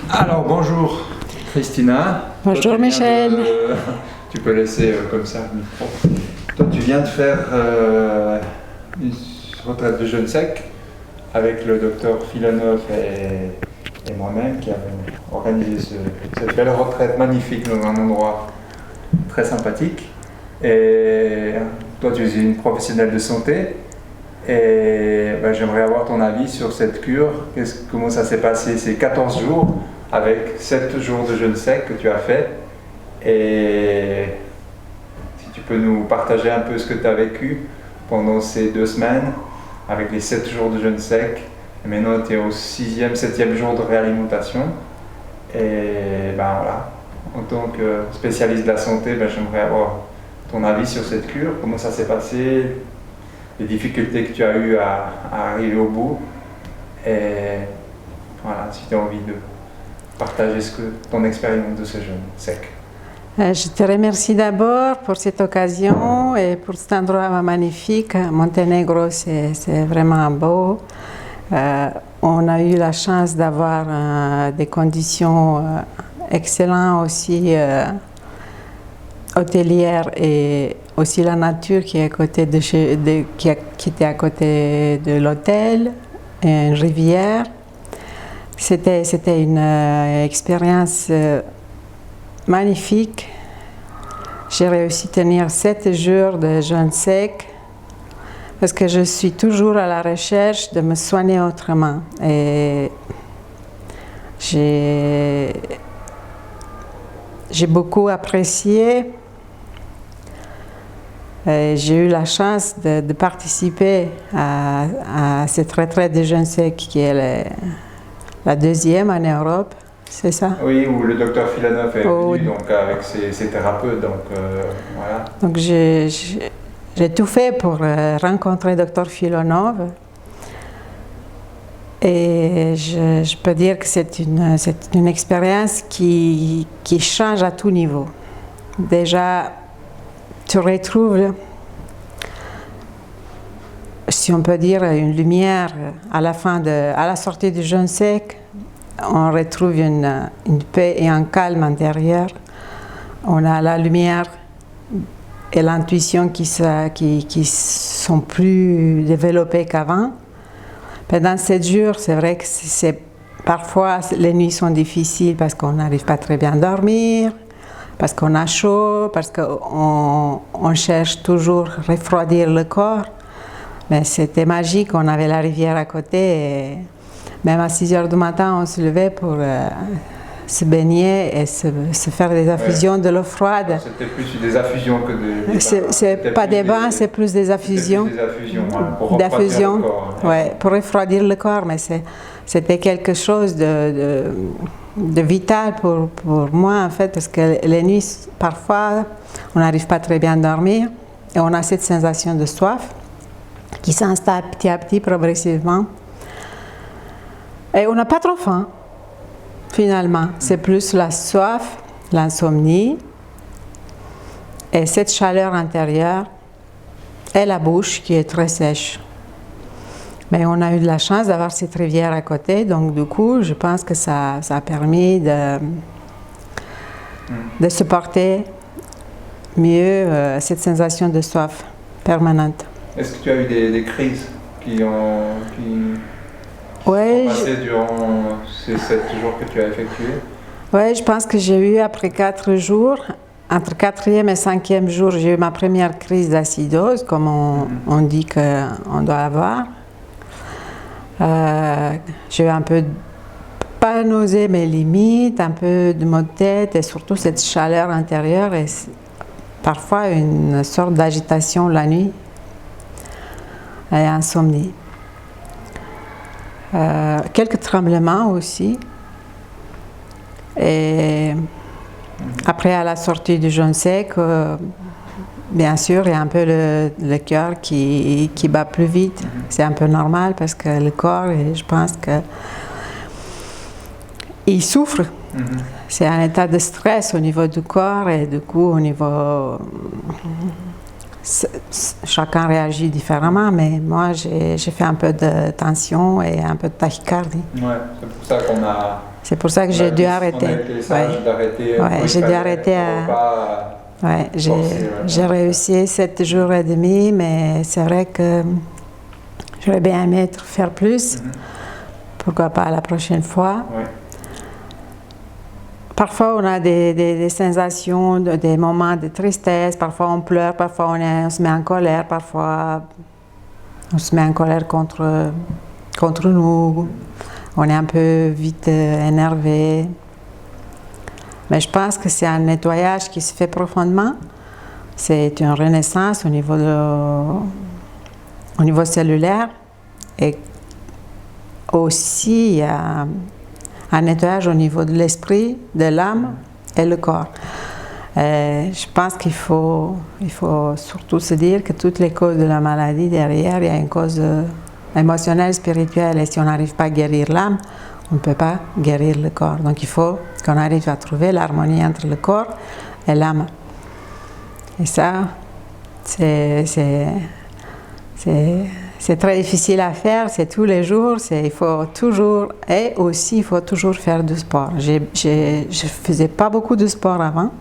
Alors bonjour Christina. Bonjour Toi, Michel. Tu peux laisser comme ça le micro. Toi tu viens de faire une retraite de jeûne sec avec le docteur Filanov et moi-même qui avons organisé cette belle retraite magnifique dans un endroit très sympathique. Et toi tu es une professionnelle de santé. Et j'aimerais avoir ton avis sur cette cure. Comment ça s'est passé ces 14 jours avec 7 jours de jeûne sec que tu as fait. Et si tu peux nous partager un peu ce que tu as vécu pendant ces 2 semaines avec les 7 jours de jeûne sec. Et maintenant tu es au 6e, 7e jour de réalimentation. Et voilà, en tant que spécialiste de la santé, j'aimerais avoir ton avis sur cette cure. Comment ça s'est passé, les difficultés que tu as eues à arriver au bout, et voilà, si tu as envie de partager ton expérience de ce jeûne sec. Je te remercie d'abord pour cette occasion et pour cet endroit magnifique. Monténégro, c'est vraiment beau. On a eu la chance d'avoir des conditions excellentes aussi hôtelières et aussi la nature qui est à côté qui était à côté de l'hôtel, une rivière. C'était une expérience magnifique. J'ai réussi à tenir 7 jours de jeûne sec parce que je suis toujours à la recherche de me soigner autrement. Et j'ai beaucoup apprécié. J'ai eu la chance de participer à cette retraite de jeûne sec qui est la 2e en Europe, c'est ça? Oui, où le docteur Filanov est venu donc, avec ses thérapeutes. Donc, voilà. Donc j'ai tout fait pour rencontrer le docteur Filanov. Et je peux dire que c'est une expérience qui change à tout niveau. Déjà, tu retrouves, si on peut dire, une lumière à la sortie du jeûne sec. On retrouve une paix et un calme intérieur. On a la lumière et l'intuition qui sont plus développées qu'avant. Pendant 7 jours, c'est vrai que parfois les nuits sont difficiles parce qu'on n'arrive pas très bien à dormir, parce qu'on a chaud, parce qu'on cherche toujours à refroidir le corps. Mais c'était magique, on avait la rivière à côté et même à 6 heures du matin, on se levait pour se baigner et se faire des infusions de l'eau froide. C'était plus des infusions que des bains. C'est pas des bains, c'est plus des infusions. Plus des infusions, pour refroidir le corps. Ouais, pour refroidir le corps, mais c'était quelque chose de vital pour moi en fait, parce que les nuits, parfois, on n'arrive pas très bien à dormir et on a cette sensation de soif qui s'installe petit à petit, progressivement. Et on n'a pas trop faim, finalement. C'est plus la soif, l'insomnie et cette chaleur intérieure et la bouche qui est très sèche. Mais on a eu de la chance d'avoir cette rivière à côté, donc du coup, je pense que ça a permis de supporter mieux cette sensation de soif permanente. Est-ce que tu as eu des crises qui sont passées durant ces 7 jours que tu as effectués? Oui, je pense que j'ai eu après 4 jours, entre 4e et 5e jour, j'ai eu ma première crise d'acidose, comme on dit qu'on doit avoir. J'ai eu un peu, pas nausée, mais limite, un peu de maux de tête et surtout cette chaleur intérieure et parfois une sorte d'agitation la nuit et insomnie. Quelques tremblements aussi. Et après, à la sortie du jeûne sec, bien sûr, il y a un peu le cœur qui bat plus vite. C'est un peu normal parce que le corps, je pense qu'il souffre. C'est un état de stress au niveau du corps et du coup, au niveau chacun réagit différemment, mais moi j'ai fait un peu de tension et un peu de tachycardie. Ouais, c'est pour ça qu'on a. C'est pour ça que j'ai dû arrêter. On a été sage d'arrêter. Ouais, j'ai dû arrêter Ouais, j'ai réussi 7 jours et demi, mais c'est vrai que j'aurais bien aimé faire plus. Pourquoi pas la prochaine fois. Ouais. Parfois, on a des sensations, des moments de tristesse. Parfois, on pleure, parfois, on se met en colère. Parfois, on se met en colère contre nous. On est un peu vite énervé. Mais je pense que c'est un nettoyage qui se fait profondément. C'est une renaissance au niveau cellulaire. Et aussi, il y a un nettoyage au niveau de l'esprit, de l'âme et le corps. Je pense qu'il faut surtout se dire que toutes les causes de la maladie, derrière, il y a une cause émotionnelle, spirituelle. Et si on n'arrive pas à guérir l'âme, on ne peut pas guérir le corps. Donc il faut qu'on arrive à trouver l'harmonie entre le corps et l'âme. Et ça, c'est très difficile à faire, c'est tous les jours, il faut toujours faire du sport. Je faisais pas beaucoup de sport avant,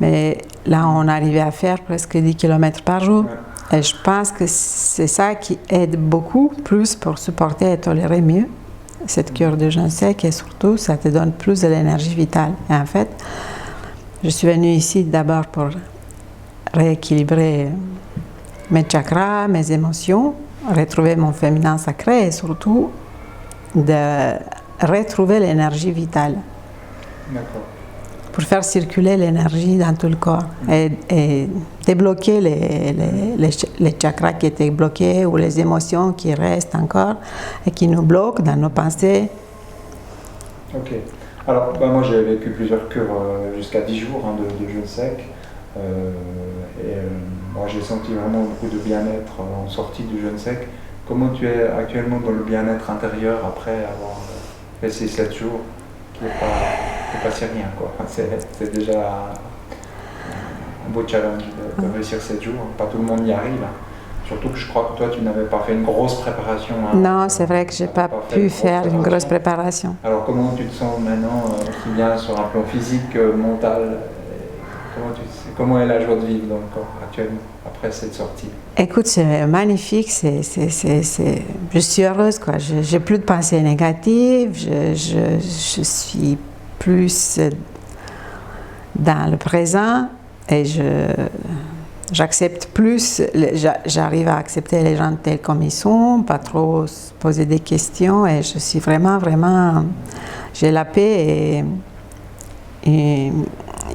mais là on arrivait à faire presque 10 km par jour. Et je pense que c'est ça qui aide beaucoup plus pour supporter et tolérer mieux cette cure de jeûne sec, et surtout ça te donne plus de l'énergie vitale. Et en fait, je suis venue ici d'abord pour rééquilibrer mes chakras, mes émotions, retrouver mon féminin sacré et surtout de retrouver l'énergie vitale. D'accord. Pour faire circuler l'énergie dans tout le corps et débloquer les chakras qui étaient bloqués ou les émotions qui restent encore et qui nous bloquent dans nos pensées. Ok. Alors, moi j'ai vécu plusieurs cures jusqu'à 10 jours de jeûne sec. Moi j'ai senti vraiment beaucoup de bien-être en sortie du jeûne sec. Comment tu es actuellement dans le bien-être intérieur après avoir fait ces 7 jours qui n'est pas si rien, quoi. C'est déjà un beau challenge de réussir 7 jours. Pas tout le monde y arrive. Surtout que je crois que toi tu n'avais pas fait une grosse préparation. Non, c'est vrai que je n'ai pas pu faire une grosse préparation. Alors comment tu te sens maintenant, aussi bien sur un plan physique, mental? Comment est la joie de vivre dans le corps actuellement, après cette sortie? Écoute, c'est magnifique, je suis heureuse, quoi. J'ai plus de pensées négatives, je suis plus dans le présent et j'accepte plus, j'arrive à accepter les gens tels comme ils sont, pas trop se poser des questions, et je suis vraiment, j'ai la paix et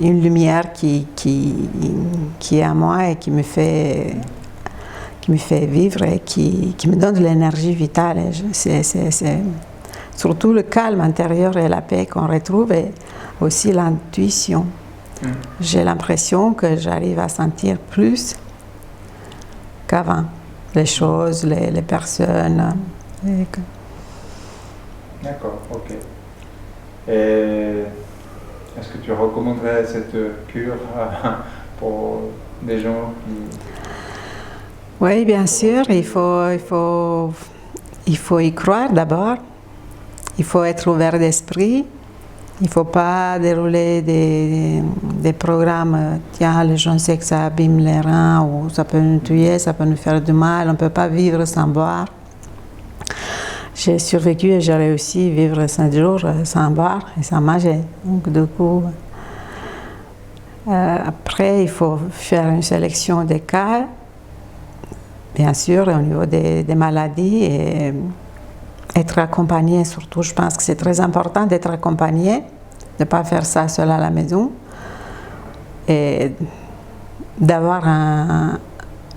une lumière qui est à moi et qui me fait vivre et qui me donne de l'énergie vitale. C'est surtout le calme intérieur et la paix qu'on retrouve, et aussi l'intuition. J'ai l'impression que j'arrive à sentir plus qu'avant les choses, les personnes. D'accord, ok. Et est-ce que tu recommanderais cette cure pour des gens qui... Oui, bien sûr, il faut y croire d'abord. Il faut être ouvert d'esprit. Il ne faut pas dérouler des programmes, tiens, le jeûne sec, ça abîme les reins, ou ça peut nous tuer, ça peut nous faire du mal, on ne peut pas vivre sans boire. J'ai survécu et j'ai réussi à vivre 5 jours sans boire et sans manger. Donc, du coup, après, il faut faire une sélection des cas, bien sûr, au niveau des maladies, et être accompagné surtout. Je pense que c'est très important d'être accompagné, de ne pas faire ça seul à la maison, et d'avoir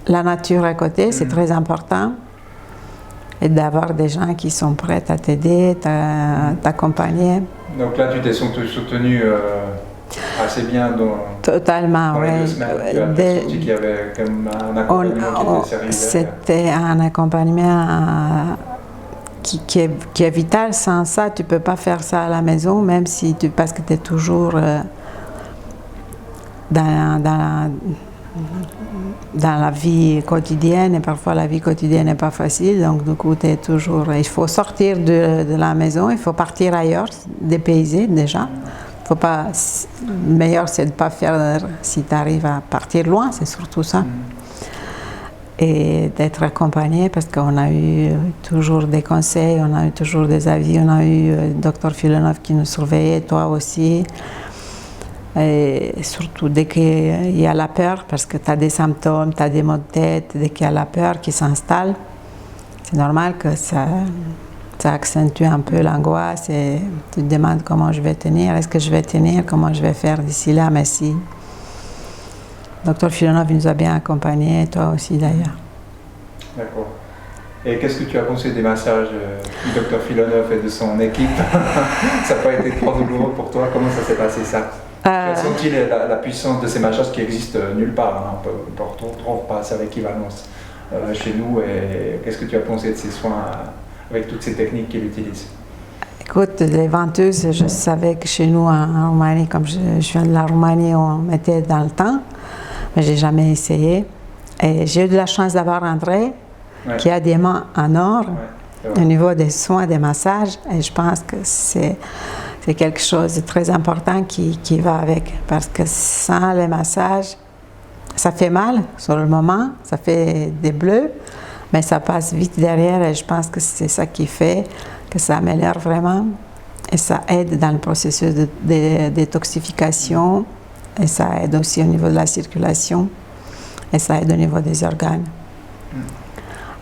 la nature à côté, c'est très important. Et d'avoir des gens qui sont prêts à t'aider, t'accompagner. Donc là, tu t'es soutenu assez bien Totalement, les 2 semaines. Tu as senti qu'il y avait quand même un accompagnement qui était sérieux. C'était un accompagnement qui est vital. Sans ça, tu ne peux pas faire ça à la maison, même si parce que tu es toujours dans la vie quotidienne, et parfois la vie quotidienne n'est pas facile, donc du coup, il faut sortir de la maison, il faut partir ailleurs, dépayser déjà. Faut pas, le meilleur, c'est de ne pas faire, si tu arrives à partir loin, c'est surtout ça. Et d'être accompagné, parce qu'on a eu toujours des conseils, on a eu toujours des avis, on a eu le docteur Filanov qui nous surveillait, toi aussi. Et surtout dès qu'il y a la peur, parce que tu as des symptômes, tu as des maux de tête, dès qu'il y a la peur qui s'installe, c'est normal que ça accentue un peu l'angoisse et tu te demandes comment je vais tenir, est-ce que je vais tenir, comment je vais faire d'ici là, mais si. Docteur Filanov nous a bien accompagnés, toi aussi d'ailleurs. D'accord. Et qu'est-ce que tu as pensé des massages du docteur Filanov et de son équipe? Ça n'a pas été trop douloureux pour toi? Comment ça s'est passé ça? Tu as senti la puissance de ces massages qui existent nulle part, hein? On ne retrouve pas ça avec équivalence chez nous. Et qu'est-ce que tu as pensé de ces soins avec toutes ces techniques qu'il utilise? Écoute, les venteuses, je savais que chez nous en Roumanie, comme je viens de la Roumanie, on mettait dans le temps, mais je n'ai jamais essayé. Et j'ai eu de la chance d'avoir André, qui a des mains en or au niveau des soins, des massages, et je pense que c'est quelque chose de très important qui va avec, parce que sans les massages, ça fait mal sur le moment, ça fait des bleus, mais ça passe vite derrière, et je pense que c'est ça qui fait que ça améliore vraiment, et ça aide dans le processus de détoxification, et ça aide aussi au niveau de la circulation, et ça aide au niveau des organes.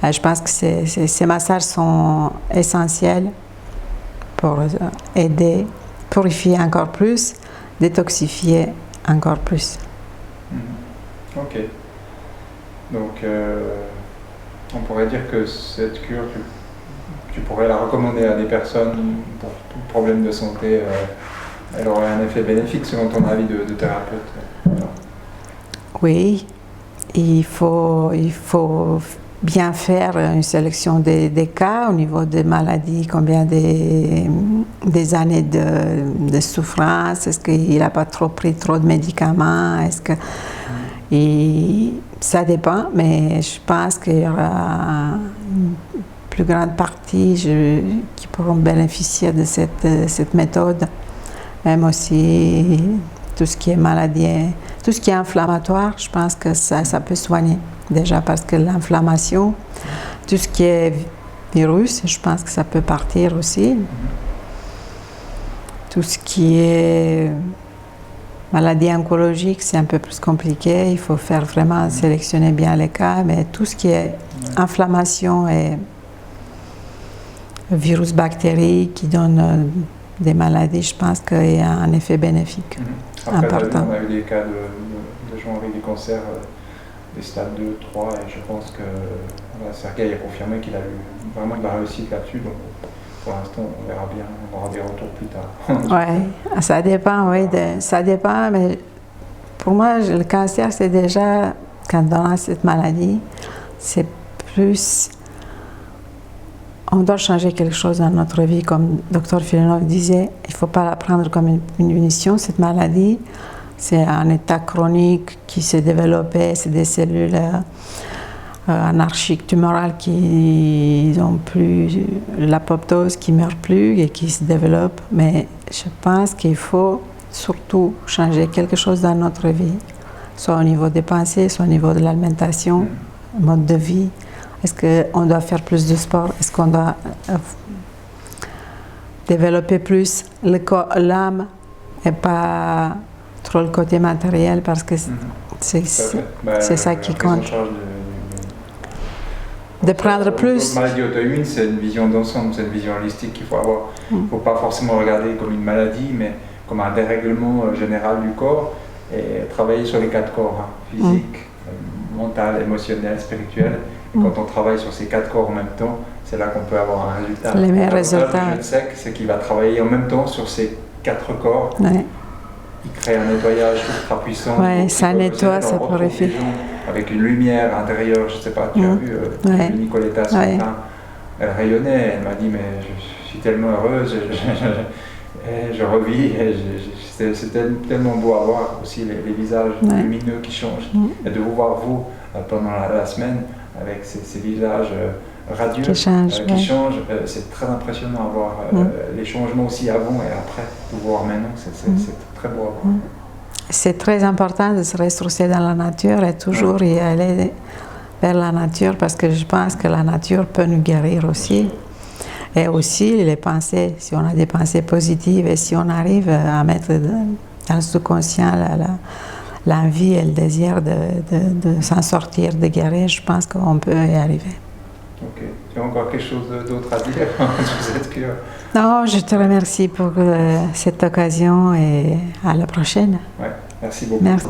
Je pense que ces massages sont essentiels pour aider, purifier encore plus, détoxifier encore plus. Ok. Donc, on pourrait dire que cette cure, tu pourrais la recommander à des personnes pour tout problème de santé. Elle aurait un effet bénéfique selon ton avis de thérapeute. Oui, il faut bien faire une sélection des cas au niveau des maladies, combien des années de souffrance, est-ce qu'il n'a pas trop pris trop de médicaments, et ça dépend, mais je pense qu'il y aura une plus grande partie qui pourront bénéficier de cette méthode, même aussi tout ce qui est maladie, tout ce qui est inflammatoire, je pense que ça peut soigner. Déjà parce que l'inflammation, tout ce qui est virus, je pense que ça peut partir aussi. Tout ce qui est maladie oncologique, c'est un peu plus compliqué. Il faut faire vraiment sélectionner bien les cas, mais tout ce qui est inflammation et virus bactéries qui donnent des maladies, je pense qu'il y a un effet bénéfique important. On a eu des cas de gens avec des cancers des stades 2, 3, et je pense que Sergueï a confirmé qu'il a eu vraiment de la réussite là-dessus, donc pour l'instant on verra bien, on aura des retours plus tard. Oui, ça dépend, ça dépend, mais pour moi le cancer c'est déjà, quand on a cette maladie, c'est plus, on doit changer quelque chose dans notre vie, comme le docteur Filanov disait, il ne faut pas la prendre comme une punition, cette maladie. C'est un état chronique qui s'est développé, c'est des cellules anarchiques tumorales qui n'ont plus l'apoptose, qui ne meurent plus et qui se développent. Mais je pense qu'il faut surtout changer quelque chose dans notre vie, soit au niveau des pensées, soit au niveau de l'alimentation, mode de vie. Est-ce qu'on doit faire plus de sport? Est-ce qu'on doit développer plus l'âme et pas trop le côté matériel, parce que c'est ça qui compte. De prendre plus. La maladie auto-immune, c'est une vision d'ensemble, c'est une vision holistique qu'il faut avoir. Il ne faut pas forcément regarder comme une maladie, mais comme un dérèglement général du corps, et travailler sur les 4 corps, physique, mental, émotionnel, spirituel. Et quand on travaille sur ces 4 corps en même temps, c'est là qu'on peut avoir un résultat. Les meilleurs résultats. Le jeune sec, c'est qu'il va travailler en même temps sur ces 4 corps. Il crée un nettoyage ultra puissant. Oui, ça nettoie, ça purifie. Avec une lumière intérieure, je ne sais pas, tu as vu Nicoletta ce matin, elle rayonnait, elle m'a dit mais je suis tellement heureuse, Et je revis, c'est tellement beau à voir aussi les visages lumineux qui changent. Et de vous voir, vous, pendant la semaine, avec ces visages radieux qui changent, c'est très impressionnant à voir les changements aussi avant et après, de voir maintenant, c'est très beau à voir. C'est très important de se ressourcer dans la nature et toujours y aller vers la nature parce que je pense que la nature peut nous guérir aussi. Et aussi les pensées, si on a des pensées positives et si on arrive à mettre dans le sous-conscient l'envie et le désir de s'en sortir, de guérir, je pense qu'on peut y arriver. Ok. Tu as encore quelque chose d'autre à dire? Vous êtes curieux. Non, je te remercie pour cette occasion et à la prochaine. Ouais, merci beaucoup. Merci.